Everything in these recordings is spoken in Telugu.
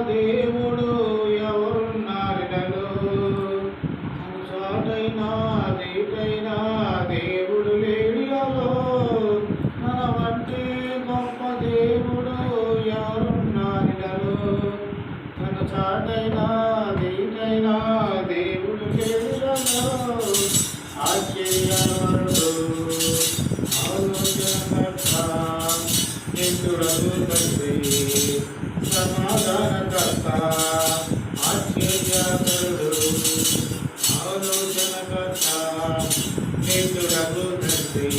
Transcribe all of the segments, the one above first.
దేవుడు ఎవరున్నారినలో చాటైనా దీటైనా దేవుడు లేడిలో మన వంటి గొప్ప దేవుడు ఎవరున్నారినలో తన చాటైనా దీటైనా దేవుడు లేడిలో ఆశ్చర్యవరుడు ఆలోచనకర్త నిత్యుడగు తండ్రి సమాధానకర్త ఆశ్చర్యకరుడు ఆలోచనకర్త నిత్యుడగు తండ్రి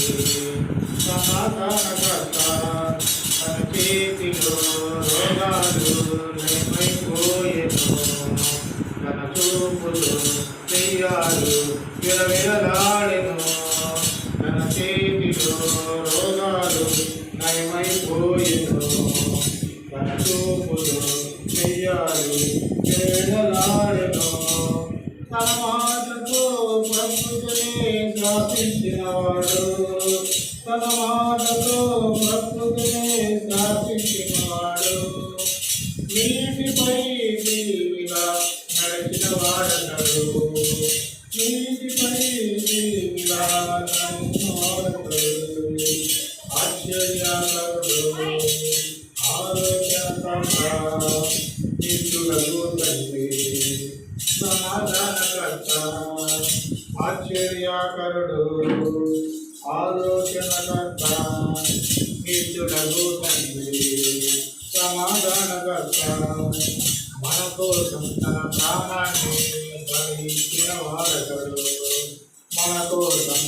సమాధానకర్త తన చేతిలో రోగాలు నయమైపోయేను తన చూపులు దెయ్యాలు విరవిరలాడెను తన చేతిలో రోగాలు నయమైపోయేను తన చూపులు దెయ్యాలు విరవిరలాడెను తన మాటతో ప్రకృతిని శాసించినవాడు తన మాటతో ప్రకృతిని శాసించినవాడు నీటిపై దీవిగా నడిచిన వాడతాడు నీటిపై దీవిగా నడిచిన వాడతాడు ఆశ్చర్యకరుడు ఆలోచనకర్త నిత్యుడగు తండ్రి సమాధానకర్త ఆశ్చర్యకరుడు ఆలోచనకర్త నిత్యుడగు తండ్రి సమాధానకర్త మన కోసం తన ప్రాణాన్ని బలిచ్చిన వాడతాడు మన కోసం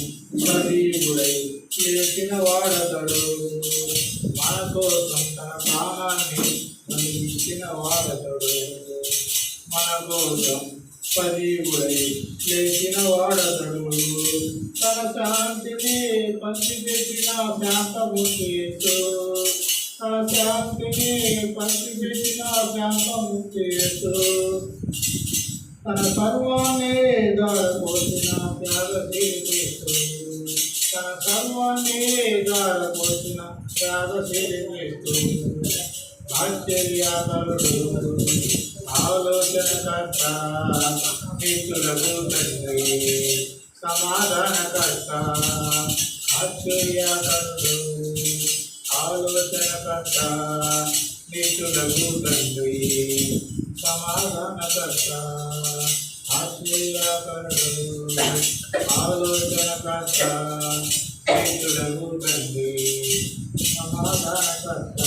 సజీవుడై లేచిన వాడతాడు మన కోసం తన ప్రాణాన్ని బలిచ్చిన వాడతాడు మన కోసం సజీవుడై లేచిన వాడతాడు తన శాంతిని పంచిపెట్టిన శాంతమూర్తి తన శాంతిని పంచిపెట్టిన శాంతమూర్తి తన సర్వాన్ని దారపోసిన త్యాగశీలి తన సర్వాన్ని దారపోసిన త్యాగశీలి ఆశ్చర్యకరుడు ఆలోచనకర్త నిత్యుడగు తండ్రి సమాధానకర్త ఆశ్చర్యకరుడు ఆలోచనకర్త నిత్యుడగు తండ్రి సమాధానకర్త ఆశ్చర్యకరుడు ఆలోచనకర్త నిత్యుడగు తండ్రి సమాధానకర్త